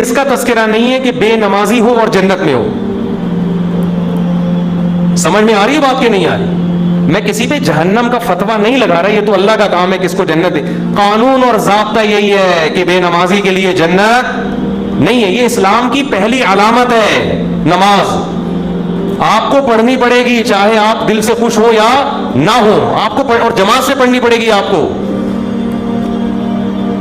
اس کا تذکرہ نہیں ہے کہ بے نمازی ہو اور جنت میں ہو. سمجھ میں آ رہی ہے بات کہ نہیں آ رہی؟ میں کسی پہ جہنم کا فتویٰ نہیں لگا رہا, یہ تو اللہ کا کام ہے کس کو جنت دے. قانون اور ضابطہ یہی ہے کہ بے نمازی کے لیے جنت نہیں ہے. یہ اسلام کی پہلی علامت ہے نماز. آپ کو پڑھنی پڑے گی چاہے آپ دل سے خوش ہو یا نہ ہو, آپ کو اور جماعت سے پڑھنی پڑے گی آپ کو.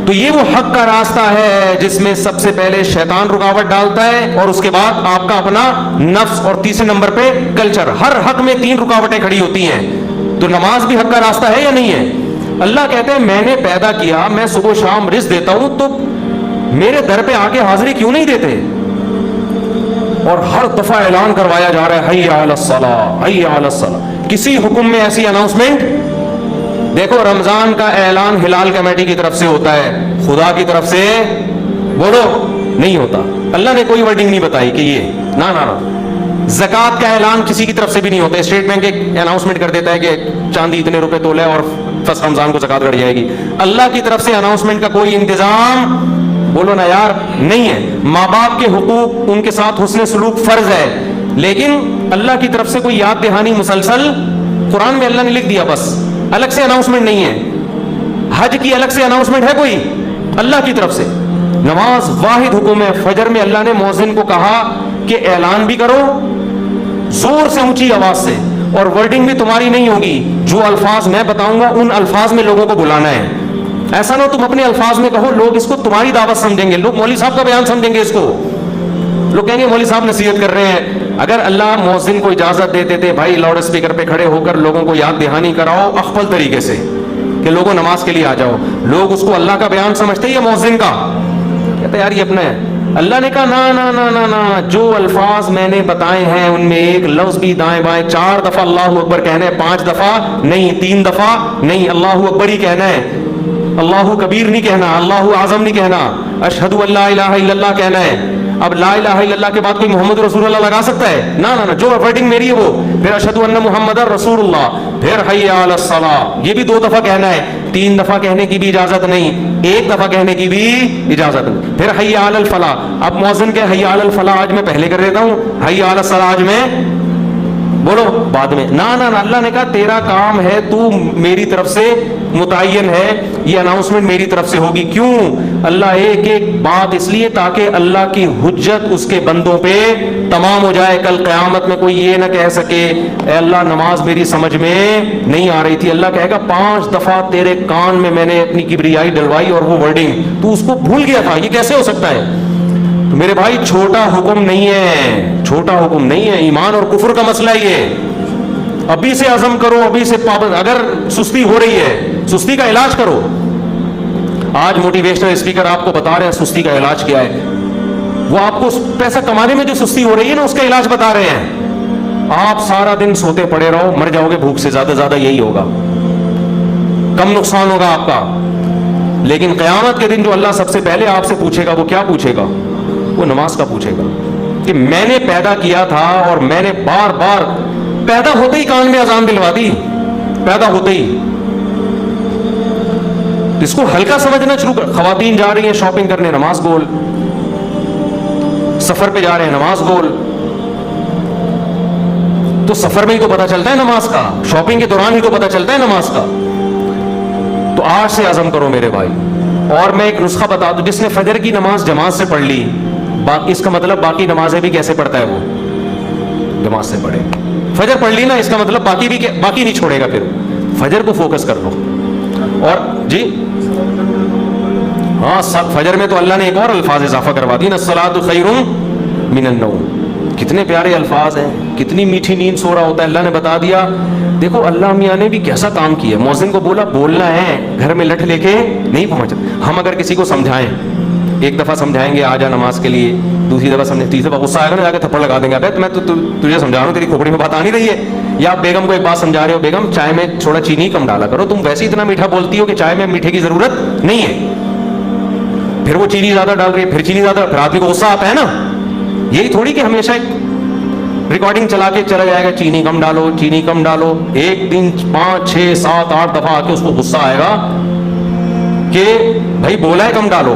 تو یہ وہ حق کا راستہ ہے جس میں سب سے پہلے شیطان رکاوٹ ڈالتا ہے اور اس کے بعد آپ کا اپنا نفس, اور تیسرے نمبر پہ کلچر. ہر حق میں 3 رکاوٹیں کھڑی ہوتی ہیں. تو نماز بھی حق کا راستہ ہے یا نہیں ہے؟ اللہ کہتے ہیں میں نے پیدا کیا, میں صبح شام رزق دیتا ہوں, تو میرے در پہ آ کے حاضری کیوں نہیں دیتے؟ اور ہر دفعہ اعلان کروایا جا رہا ہے حی علی الصلاۃ, حی علی الصلاۃ. کسی حکم میں ایسی اناؤنسمنٹ دیکھو, رمضان کا اعلان ہلال کمیٹی کی طرف سے ہوتا ہے, خدا کی طرف سے بولو نہیں ہوتا. اللہ نے کوئی ورڈنگ نہیں بتائی کہ یہ نہ نہ. زکوٰۃ کا اعلان کسی کی طرف سے بھی نہیں ہوتا. اسٹیٹ بینک ایک اناؤنسمنٹ کر دیتا ہے کہ چاندی اتنے روپے تولے اور فرسٹ رمضان کو زکوٰۃ کٹ جائے گی. اللہ کی طرف سے اناؤنسمنٹ کا کوئی انتظام بولو نا یار نہیں ہے. ماں باپ کے حقوق, ان کے ساتھ حسن سلوک فرض ہے, لیکن اللہ کی طرف سے کوئی یاد دہانی مسلسل قرآن میں اللہ نے لکھ دیا, بس الگ سے اناؤنسمنٹ نہیں ہے. حج کی الگ سے اناؤنسمنٹ ہے کوئی؟ اللہ کی طرف سے. نماز واحد حکم ہے. فجر میں اللہ نے مؤذن کو کہا کہ اعلان بھی کرو زور سے, اونچی آواز سے, اور ورڈنگ بھی تمہاری نہیں ہوگی. جو الفاظ میں بتاؤں گا ان الفاظ میں لوگوں کو بلانا ہے. ایسا نہ ہو تم اپنے الفاظ میں کہو, لوگ اس کو تمہاری دعوت سمجھیں گے, لوگ مولوی صاحب کا بیان سمجھیں گے اس کو. لوگ کہیں گے مولوی صاحب نصیحت کر رہے ہیں. اگر اللہ مؤذن کو اجازت دیتے تھے بھائی لاؤڈ اسپیکر پہ کھڑے ہو کر لوگوں کو یاد دہانی کراؤ اخفل طریقے سے کہ لوگوں نماز کے لیے آ جاؤ, لوگ اس کو اللہ کا بیان سمجھتے یا مؤذن کا؟ کہتے یار یہ اپنا ہے. اللہ نے کہا نا نا نا نا نا, جو الفاظ میں نے بتائے ہیں ان میں ایک لفظ بھی دائیں بائیں 4 دفعہ اللہ اکبر کہنا ہے, 5 دفعہ نہیں, 3 دفعہ نہیں, اللہ اکبر ہی کہنا ہے. اللہ کبیر نہیں کہنا, اللہ اعظم نہیں کہنا, اشہد ان لا الہ الا اللہ کہنا ہے. اب لا الہ الا اللہ کے بعد کوئی محمد رسول اللہ لگا سکتا ہے؟ نہ نہ, جو ورڈنگ میری ہے وہ, پھر اشہد ان محمد رسول اللہ, پھر حی علی الصلاۃ, یہ بھی 2 دفعہ کہنا ہے. 3 دفعہ کہنے کی بھی اجازت نہیں, 1 دفعہ کہنے کی بھی اجازت نہیں. پھر حی علی الفلاح. اب مؤذن کہ حی علی الفلاح آج میں پہلے کر دیتا ہوں, حی علی الصلاۃ آج میں بولو بعد میں. نہ نہ, اللہ نے کہا تیرا کام ہے, تو میری طرف سے متعین ہے, یہ اناؤنسمنٹ میری طرف سے ہوگی. کیوں؟ اللہ ایک ایک بات اس لیے تاکہ اللہ کی حجت اس کے بندوں پہ تمام ہو جائے. کل قیامت میں کوئی یہ نہ کہہ سکے اے اللہ نماز میری سمجھ میں نہیں آ رہی تھی. اللہ کہے گا 5 دفعہ تیرے کان میں نے اپنی کبریائی ڈلوائی اور وہ ورڈنگ تو اس کو بھول گیا تھا, یہ کیسے ہو سکتا ہے؟ تو میرے بھائی چھوٹا حکم نہیں ہے, چھوٹا حکم نہیں ہے. ایمان اور کفر کا مسئلہ یہ ابھی سے عزم کرو, ابھی سے پابند. اگر سستی ہو رہی ہے سستی کا علاج کرو. آج موٹیویشنل اسپیکر آپ کو بتا رہے ہیں سستی کا علاج کیا ہے. وہ آپ کو پیسہ کمانے میں جو سستی ہو رہی ہے نا اس کا علاج بتا رہے ہیں. آپ سارا دن سوتے پڑے رہو, مر جاؤ گے بھوک سے, زیادہ زیادہ یہی ہوگا, کم نقصان ہوگا آپ کا. لیکن قیامت کے دن جو اللہ سب سے پہلے آپ سے پوچھے گا وہ کیا پوچھے گا؟ وہ نماز کا پوچھے گا کہ میں نے پیدا کیا تھا اور میں نے بار بار پیدا ہوتے ہی کان میں اذان دلوا دی, پیدا ہوتے ہی. اس کو ہلکا سمجھنا شروع کر. خواتین جا رہی ہیں شاپنگ کرنے, نماز گول. سفر پہ جا رہے ہیں, نماز گول. تو سفر میں ہی تو پتا چلتا ہے نماز کا, شاپنگ کے دوران ہی تو پتا چلتا ہے نماز کا. تو آج سے عزم کرو میرے بھائی. اور میں ایک نسخہ بتا دوں, جس نے فجر کی نماز جماعت سے پڑھ لی, اس کا مطلب باقی نمازیں بھی کیسے پڑھتا ہے وہ؟ جماعت سے پڑھے. فجر پڑھ لی نا, اس کا مطلب باقی نہیں چھوڑے گا. پھر فجر کو فوکس کر لو. اور جی ہاں, فجر میں تو اللہ نے ایک اور الفاظ اضافہ کروا دی نا, الصلاۃ خیر من النوم. کتنے پیارے الفاظ ہیں, کتنی میٹھی نیند سو رہا ہوتا ہے. اللہ نے بتا دیا. دیکھو اللہ میاں نے بھی کیسا کام کیا. مؤذن کو بولا بولنا ہے, گھر میں لٹ لے کے نہیں پہنچا. ہم اگر کسی کو سمجھائیں, ایک دفعہ سمجھائیں گے آ جا نماز کے لیے, دوسری دفعہ سمجھیں, تیسری دفعہ غصہ آئے گا نا, جا کے تھپڑ لگا دیں گے. ابے میں تجھے سمجھا رہا ہوں, تیری کھوپڑی میں بات آ نہیں رہی ہے. یا آپ بیگم کو ایک بات سمجھا رہے ہو, بیگم چائے میں تھوڑا چینی کم ڈالا کرو, تم ویسے اتنا میٹھا بولتی ہو کہ چائے میں میٹھے کی ضرورت نہیں ہے. پھر وہ چینی زیادہ ڈال رہی ہے, پھر چینی زیادہ, پھر آدمی کو غصہ آتا ہے نا. یہی تھوڑی کہ ہمیشہ ایک ریکارڈنگ چلا کے چلا جائے گا چینی کم ڈالو, چینی کم ڈالو. ایک دن 5 6 7 8 دفعہ آ کے اس کو غصہ آئے گا کہ بھائی بولا ہے کم ڈالو,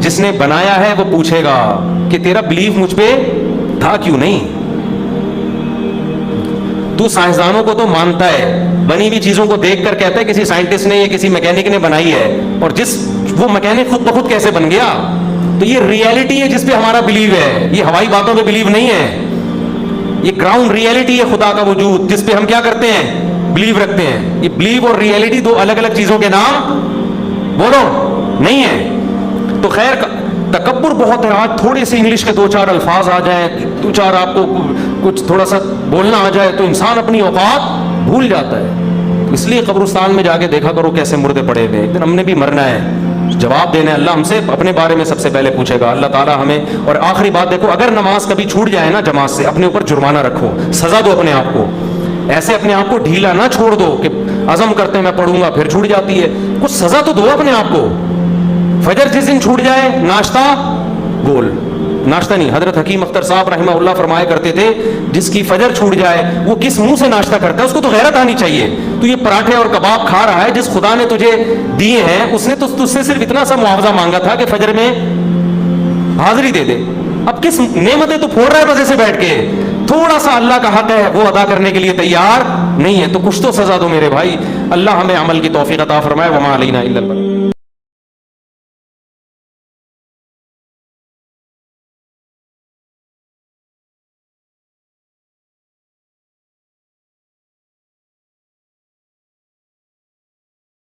جس نے بنایا ہے وہ پوچھے گا کہ تیرا بلیف مجھ پہ تھا کیوں نہیں. تو سائنسدانوں کو تو مانتا ہے, بنی ہوئی چیزوں کو دیکھ کر کہتا ہے کسی سائنٹسٹ نے یا کسی میکینک نے بنائی ہے, اور وہ میکینک خود بخود کیسے بن گیا. تو یہ ریئلٹی ہے جس پہ ہمارا بلیو ہے, یہ ہوائی باتوں پہ بلیو نہیں ہے. یہ گراؤنڈ ریئلٹی ہے خدا کا وجود, جس پہ ہم کیا کرتے ہیں, بلیو رکھتے ہیں. یہ بلیو اور ریئلٹی دو الگ الگ چیزوں کے نام بولو نہیں ہے. تو خیر تکبر بہت ہے. آج تھوڑے سے انگلش کے 2-4 الفاظ آ جائیں, 2-4 آپ کو کچھ تھوڑا سا بولنا آ جائے تو انسان اپنی اوقات بھول جاتا ہے. اس لیے قبرستان میں جا کے دیکھا کرو کیسے مردے پڑے ہوئے. ایک دن ہم نے بھی مرنا ہے, جواب دینا ہے. اللہ ہم سے اپنے بارے میں سب سے پہلے پوچھے گا, اللہ تعالیٰ ہمیں. اور آخری بات دیکھو, اگر نماز کبھی چھوٹ جائے نا جماعت سے, اپنے اوپر جرمانہ رکھو, سزا دو اپنے آپ کو. ایسے اپنے آپ کو ڈھیلا نہ چھوڑ دو کہ عزم کرتے ہیں میں پڑھوں گا پھر چھوٹ جاتی ہے. کچھ سزا تو دو اپنے آپ کو. فجر جس دن چھوٹ جائے, ناشتہ گول, ناشتہ نہیں. حضرت حکیم اختر صاحب رحمہ اللہ فرمایا کرتے تھے, جس کی فجر چھوٹ جائے وہ کس منہ سے ناشتہ کرتا ہے, اس کو تو غیرت آنی چاہیے. تو یہ پراٹھے اور کباب کھا رہا ہے, جس خدا نے تجھے دیے ہیں اس نے تو تجھ سے صرف اتنا سا معاوضہ مانگا تھا کہ فجر میں حاضری دے دے. اب کس نعمتیں تو پھوڑ رہا ہے مزے سے بیٹھ کے, تھوڑا سا اللہ کا حق ہے وہ ادا کرنے کے لیے تیار نہیں ہے, تو کچھ تو سزا دو میرے بھائی. اللہ ہمیں عمل کی توفیق عطا فرمائے. وما علینا الا البلاغ.